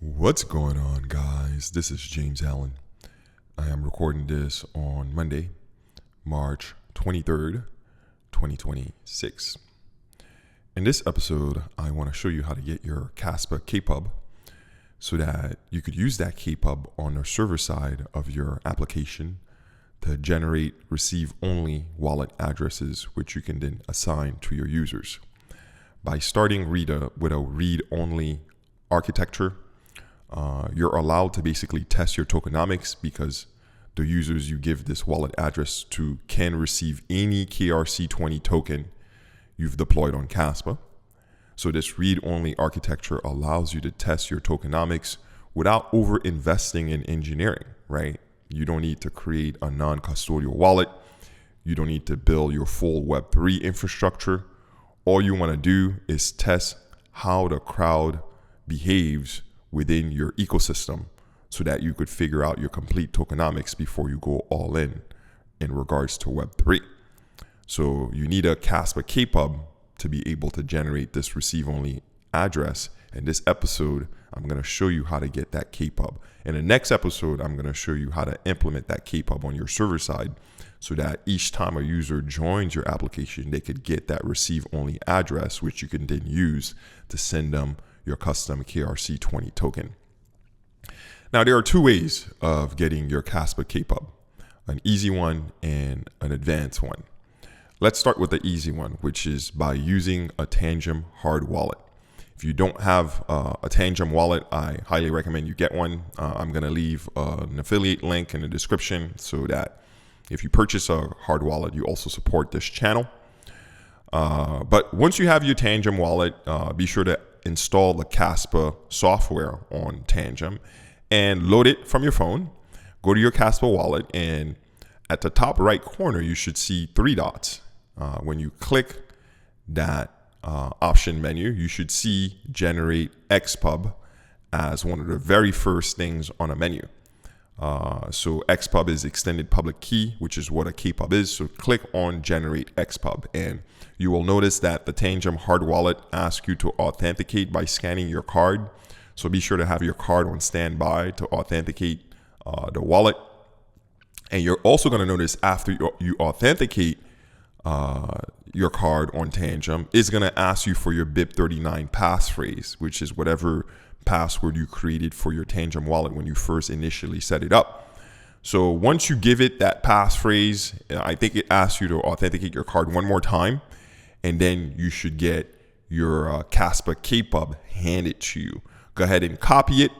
What's going on, guys? This is James Allen. I am recording this on Monday, March 23rd, 2026. In this episode, I want to show you how to get your Kaspa kPUB so that you could use that kPUB on the server side of your application to generate receive-only wallet addresses, which you can then assign to your users. By starting with a read-only architecture, you're allowed to basically test your tokenomics because the users you give this wallet address to can receive any KRC20 token you've deployed on Kaspa. So this read-only architecture allows you to test your tokenomics without over-investing in engineering, right? You don't need to create a non-custodial wallet. You don't need to build your full Web3 infrastructure. All you want to do is test how the crowd behaves within your ecosystem so that you could figure out your complete tokenomics before you go all in regards to Web3. So you need a Kaspa kPUB to be able to generate this receive-only address. In this episode, I'm going to show you how to get that kPUB. In the next episode, I'm going to show you how to implement that kPUB on your server side so that each time a user joins your application, they could get that receive-only address, which you can then use to send them your custom KRC20 token. Now, there are two ways of getting your Kaspa kPUB, an easy one and an advanced one. Let's start with the easy one, which is by using a Tangem hard wallet. If you don't have a Tangem wallet, I highly recommend you get one. I'm going to leave an affiliate link in the description so that if you purchase a hard wallet, you also support this channel. But once you have your Tangem wallet, be sure to install the Kaspa software on Tangem and load it from your phone. Go to your Kaspa wallet, and at the top right corner, you should see three dots. When you click that option menu, you should see generate kPUB as one of the very first things on a menu. So kPUB is extended public key, which is what a kPUB is. So click on generate kPUB, and you will notice that the Tangem hard wallet asks you to authenticate by scanning your card. So be sure to have your card on standby to authenticate the wallet. And you're also going to notice after you authenticate your card on Tangem, it's going to ask you for your BIP39 passphrase, which is whatever password you created for your Tangem wallet when you first initially set it up. So once you give it that passphrase, I think it asks you to authenticate your card one more time, and then you should get your Kaspa kPUB handed to you. Go ahead and copy it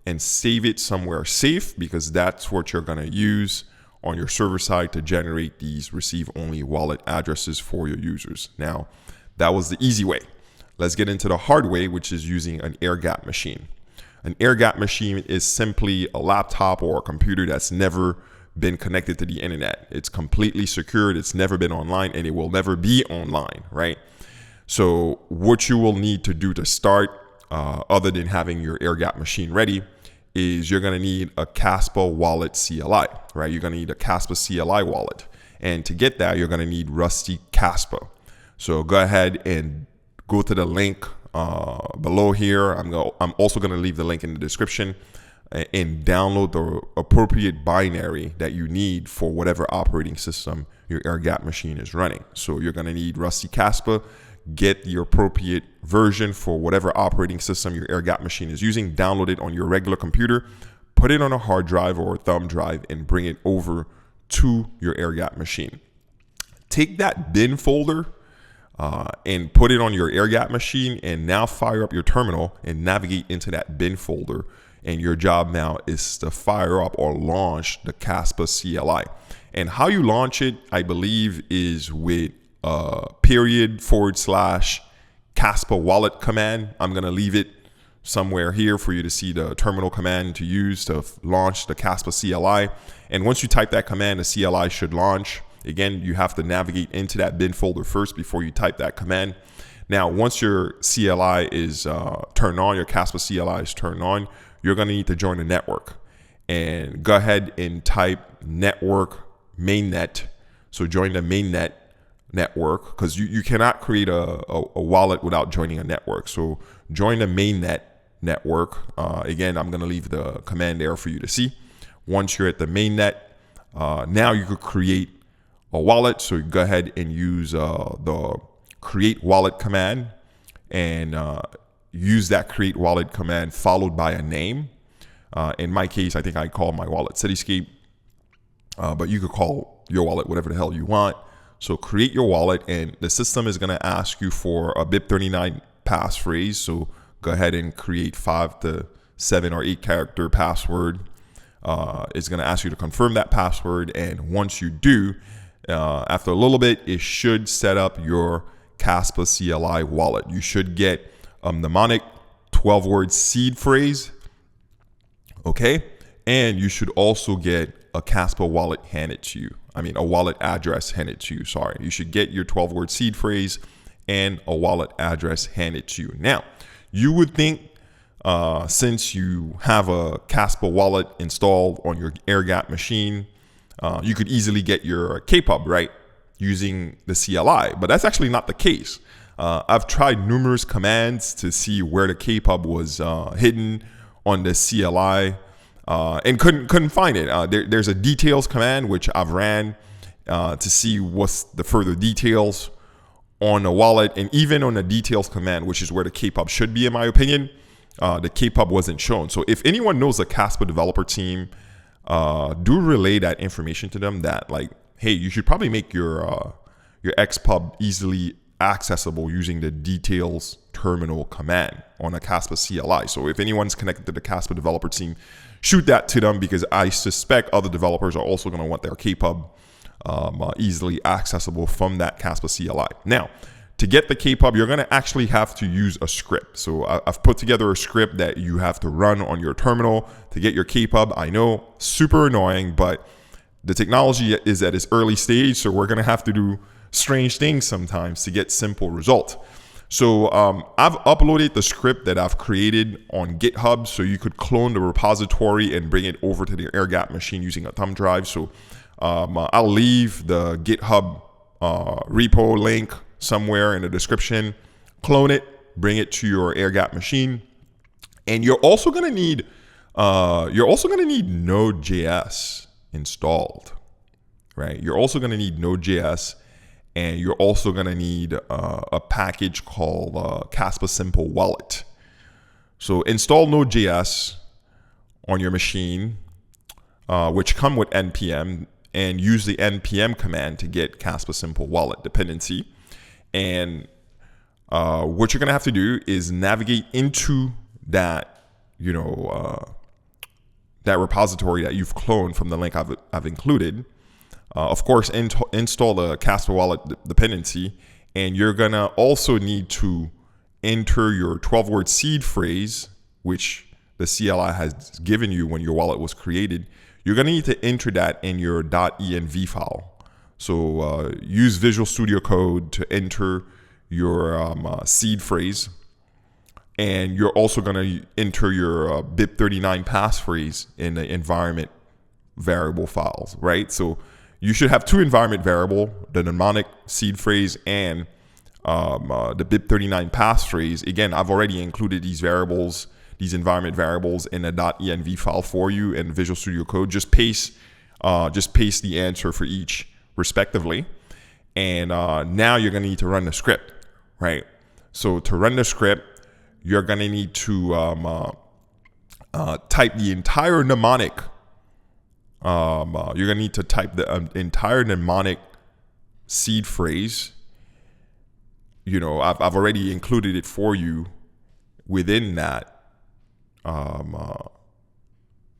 and save it somewhere safe, because that's what you're going to use on your server side to generate these receive-only wallet addresses for your users. Now, that was the easy way. Let's get into the hard way, which is using an air-gapped machine. An air-gapped machine is simply a laptop or a computer that's never been connected to the internet. It's completely secured. It's never been online, and it will never be online, right? So what you will need to do to start, other than having your air-gapped machine ready, is you're going to need a Kaspa Wallet CLI, right? You're going to need a Kaspa CLI wallet. And to get that, you're going to need Rusty Kaspa. So go ahead and go to the link below here. I'm also going to leave the link in the description, and download the appropriate binary that you need for whatever operating system your air-gapped machine is running. So you're going to need Rusty Kaspa. Get the appropriate version for whatever operating system your air-gapped machine is using. Download it on your regular computer, put it on a hard drive or a thumb drive, and bring it over to your air-gapped machine. Take that bin folder and put it on your air-gapped machine, and now fire up your terminal and navigate into that bin folder. And your job now is to fire up or launch the Kaspa CLI. And how you launch it, I believe, is with /Kaspa wallet command. I'm going to leave it somewhere here for you to see the terminal command to use to launch the Kaspa CLI. And once you type that command, the CLI should launch. Again, you have to navigate into that bin folder first before you type that command. Now, once your CLI is turned on, your Kaspa CLI is turned on, you're going to need to join the network. And go ahead and type network mainnet. So join the mainnet network, because you cannot create a wallet without joining a network. So join the mainnet network. Again, I'm going to leave the command there for you to see. Once you're at the main net, now you could create a wallet. So you go ahead and use the create wallet command, and use that create wallet command followed by a name. In my case, I think I call my wallet Cityscape, but you could call your wallet whatever the hell you want. So create your wallet, and the system is going to ask you for a BIP39 passphrase. So go ahead and create 5 to 7 or 8 character password. It's going to ask you to confirm that password, and once you do, after a little bit, it should set up your Kaspa CLI wallet. You should get a mnemonic 12-word seed phrase, okay? And you should also get a Kaspa wallet handed to you. A wallet address handed to you, sorry. You should get your 12-word seed phrase and a wallet address handed to you. Now, you would think since you have a Kaspa wallet installed on your air-gapped machine, you could easily get your kPUB, right, using the CLI, but that's actually not the case. I've tried numerous commands to see where the kPUB was hidden on the CLI, and couldn't find it. There's a details command which I've ran to see what's the further details on the wallet, and even on the details command, which is where the kPUB should be in my opinion, the kPUB wasn't shown. So if anyone knows the Kaspa developer team, do relay that information to them, that like, hey, you should probably make your XPUB easily accessible using the details terminal command on a Kaspa CLI. So if anyone's connected to the Kaspa developer team, shoot that to them, because I suspect other developers are also going to want their kPUB easily accessible from that Kaspa CLI. Now, to get the kPUB, you're going to actually have to use a script. So I've put together a script that you have to run on your terminal to get your kPUB. I know, super annoying, but the technology is at its early stage, so we're going to have to do strange things sometimes to get simple results. So I've uploaded the script that I've created on GitHub, so you could clone the repository and bring it over to the air-gapped machine using a thumb drive. So I'll leave the GitHub repo link somewhere in the description. Clone it, bring it to your air-gapped machine, and you're also going to need Node.js installed, right? You're also going to need Node.js, and you're also going to need a package called Kaspa Simple Wallet. So install Node.js on your machine, which come with npm, and use the npm command to get Kaspa Simple Wallet dependency. And what you're going to have to do is navigate into that, that repository that you've cloned from the link I've included. Of course, install the Kaspa Wallet dependency, and you're going to also need to enter your 12-word seed phrase, which the CLI has given you when your wallet was created. You're going to need to enter that in your .env file. So use Visual Studio Code to enter your seed phrase, and you're also going to enter your BIP39 passphrase in the environment variable files, right? So you should have 2 environment variable, the mnemonic seed phrase and the BIP39 passphrase. Again, I've already included these variables, these environment variables, in a .env file for you in Visual Studio Code. Just paste the answer for each respectively. And now you're going to need to run the script, right? So to run the script, you're going to need to type the entire mnemonic. You're going to need to type the entire mnemonic seed phrase. I've already included it for you within that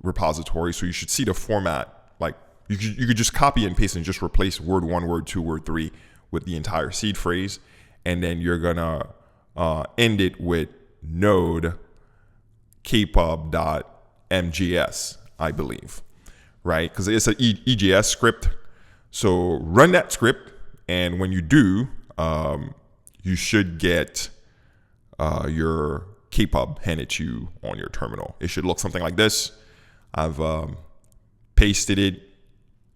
repository. So you should see the format. Like you could just copy and paste and just replace word 1, word 2, word 3 with the entire seed phrase. And then you're going to end it with node kpub.mjs, I believe. Right? Because it's an EJS script. So run that script, and when you do, you should get your kPUB handed to you on your terminal. It should look something like this. I've pasted it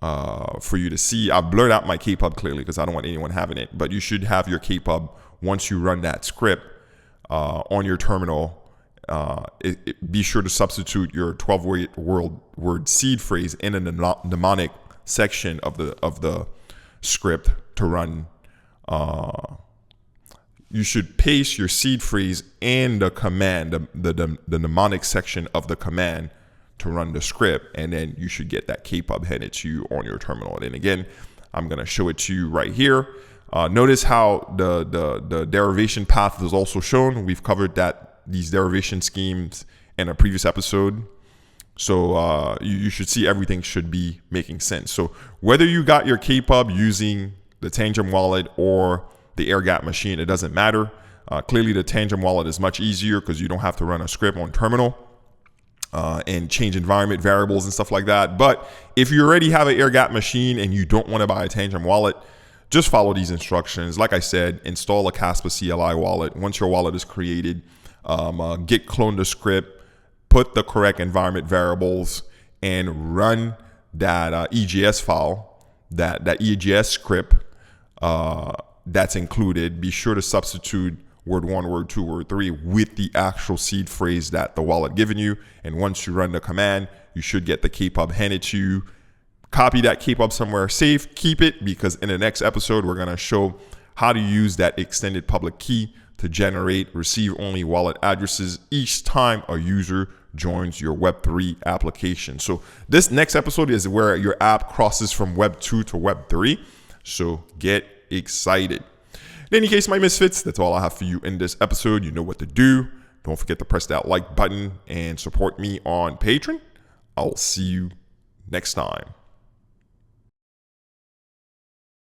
for you to see. I've blurred out my kPUB clearly because I don't want anyone having it, but you should have your kPUB once you run that script on your terminal be sure to substitute your 12-word seed phrase in a mnemonic section of the script to run. You should paste your seed phrase in the command, the mnemonic section of the command to run the script, and then you should get that kPUB handed to you on your terminal. And then again, I'm going to show it to you right here. Notice how the derivation path is also shown. We've covered these derivation schemes in a previous episode. So you should see everything should be making sense. So whether you got your kPUB using the Tangem Wallet or the air gap machine, it doesn't matter. Clearly the Tangem Wallet is much easier because you don't have to run a script on terminal and change environment variables and stuff like that. But if you already have an air gap machine and you don't want to buy a Tangem Wallet, just follow these instructions. Like I said, install a Kaspa CLI wallet. Once your wallet is created, git clone the script, put the correct environment variables, and run that EGS file, that EGS script that's included. Be sure to substitute word 1, word 2, word 3 with the actual seed phrase that the wallet given you. And once you run the command, you should get the kPUB handed to you. Copy that kPUB somewhere safe, keep it, because in the next episode, we're gonna show how to use that extended public key to generate receive-only wallet addresses each time a user joins your Web3 application. So this next episode is where your app crosses from Web2 to Web3. So get excited. In any case, my misfits, that's all I have for you in this episode. You know what to do. Don't forget to press that like button and support me on Patreon. I'll see you next time.